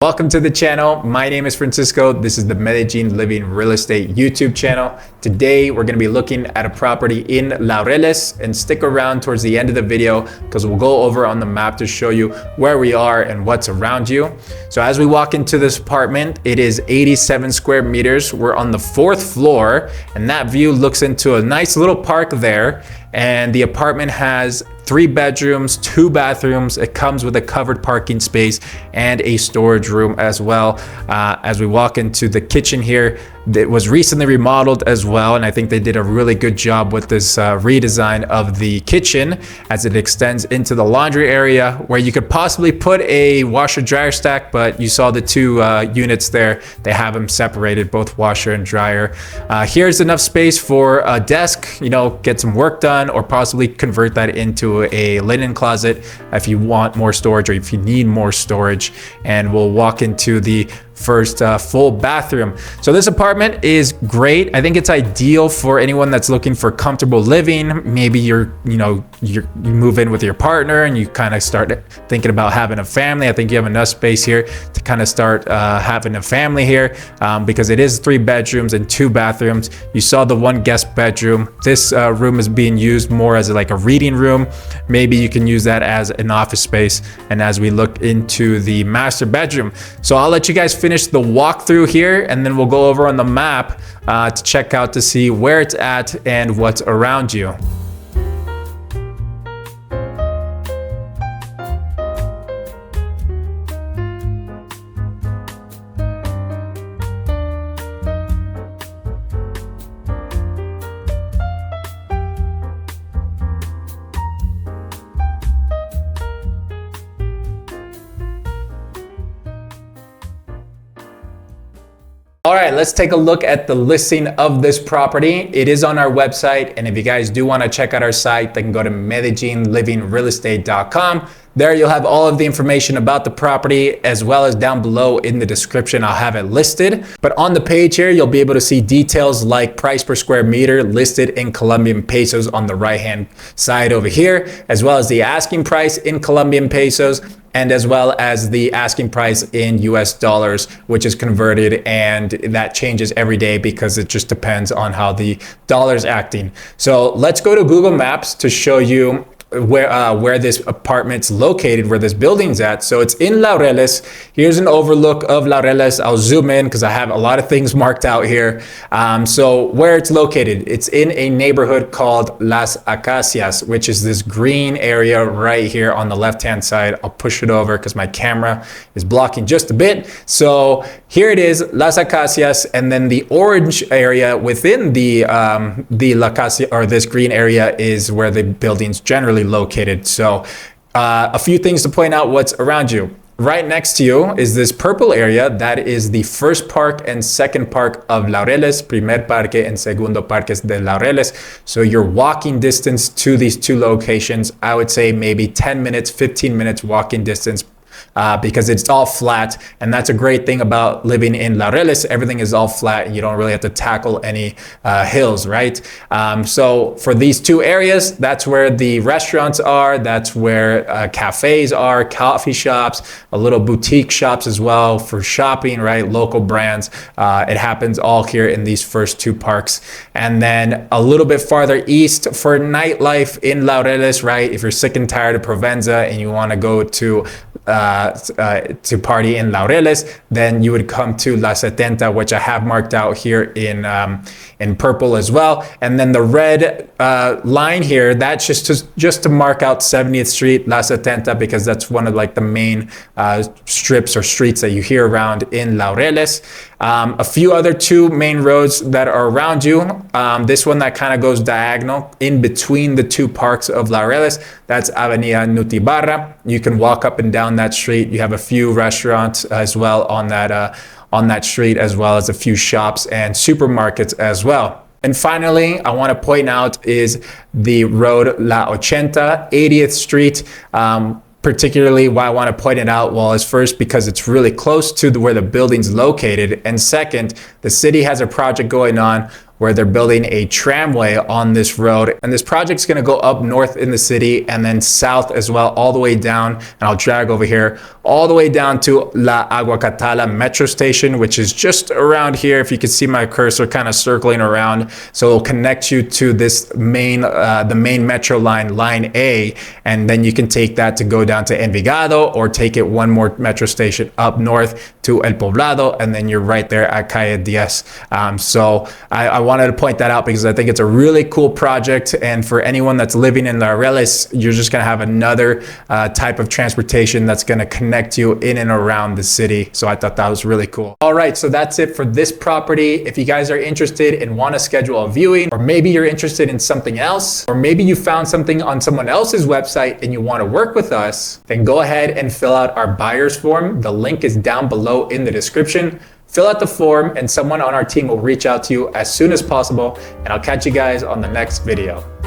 Welcome to the channel. My name is Francisco. This is the Medellin Living Real Estate YouTube channel. Today, we're going to be looking at a property in Laureles, and stick around towards the end of the video because we'll go over on the map to show you where we are and what's around you. So as we walk into this apartment, it is 87 square meters. We're on the 4th floor, and that view looks into a nice little park there. And the apartment has 3 bedrooms, 2 bathrooms. It comes with a covered parking space and a storage room as well. As we walk into the kitchen here, it was recently remodeled as well, and I think they did a really good job with this redesign of the kitchen as it extends into the laundry area where you could possibly put a washer dryer stack, but you saw the 2 units there. They have them separated, both washer and dryer. Here's enough space for a desk, get some work done, or possibly convert that into a linen closet if you want more storage or if you need more storage. And we'll walk into the first full bathroom. So this apartment is great. I think it's ideal for anyone that's looking for comfortable living. Maybe you move in with your partner and you kind of start thinking about having a family. I think you have enough space here to kind of start having a family here because it is 3 bedrooms and 2 bathrooms. You saw the 1 guest bedroom. This room is being used more as like a reading room. Maybe you can use that as an office space. And as we look into the master bedroom, so I'll let you guys finish the walkthrough here, and then we'll go over on the map to check out to see where it's at and what's around you. All right, let's take a look at the listing of this property. It is on our website, and if you guys do want to check out our site, then go to MedellinLivingRealEstate.com. There you'll have all of the information about the property, as well as down below in the description, I'll have it listed. But on the page here, you'll be able to see details like price per square meter listed in Colombian pesos on the right-hand side over here, as well as the asking price in Colombian pesos, and as well as the asking price in US dollars, which is converted, and that changes every day because it just depends on how the dollar's acting. So let's go to Google Maps to show you where this apartment's located, where this building's at. So it's in Laureles. Here's an overlook of Laureles. I'll zoom in because I have a lot of things marked out here. So where it's located, it's in a neighborhood called Las Acacias, which is this green area right here on the left-hand side. I'll push it over because my camera is blocking just a bit. So here it is, Las Acacias, and then the orange area within the La Acacia, or this green area, is where the building's generally located. So a few things to point out what's around you. Right next to you is this purple area. That is the first park and second park of Laureles, primer parque and segundo parques de Laureles. So your walking distance to these 2 locations, I would say maybe 10 minutes, 15 minutes walking distance, because it's all flat. And that's a great thing about living in Laureles. Everything is all flat and you don't really have to tackle any hills, right? So for these 2 areas, that's where the restaurants are. That's where cafes are, coffee shops, a little boutique shops as well for shopping, right? Local brands. It happens all here in these first 2 parks. And then a little bit farther east for nightlife in Laureles, right? If you're sick and tired of Provenza and you want to go to party in Laureles, then you would come to La 70, which I have marked out here in purple as well. And then the red line here, that's just to mark out 70th Street, La 70, because that's one of like the main strips or streets that you hear around in Laureles. A few other 2 main roads that are around you. This one that kind of goes diagonal in between the 2 parks of Laureles, that's Avenida Nutibarra. You can walk up and down that street. You have a few restaurants as well on that street, as well as a few shops and supermarkets as well. And finally, I want to point out is the road La 80th Street. Particularly why I want to point it out, well, is first because it's really close to where the building's located, and second, the city has a project going on where they're building a tramway on this road. And this project's gonna go up north in the city and then south as well, all the way down. And I'll drag over here, all the way down to La Aguacatala metro station, which is just around here. If you can see my cursor kind of circling around. So it'll connect you to this main, the main metro line, line A, and then you can take that to go down to Envigado, or take it one more metro station up north to El Poblado, and then you're right there at Calle 10. So I wanted to point that out because I think it's a really cool project, and for anyone that's living in Laureles, you're just gonna have another type of transportation that's gonna connect you in and around the city. So I thought that was really cool. All right, so that's it for this property. If you guys are interested and want to schedule a viewing, or maybe you're interested in something else, or maybe you found something on someone else's website and you want to work with us, then go ahead and fill out our buyer's form. The link is down below in the description. Fill out the form and someone on our team will reach out to you as soon as possible, and I'll catch you guys on the next video.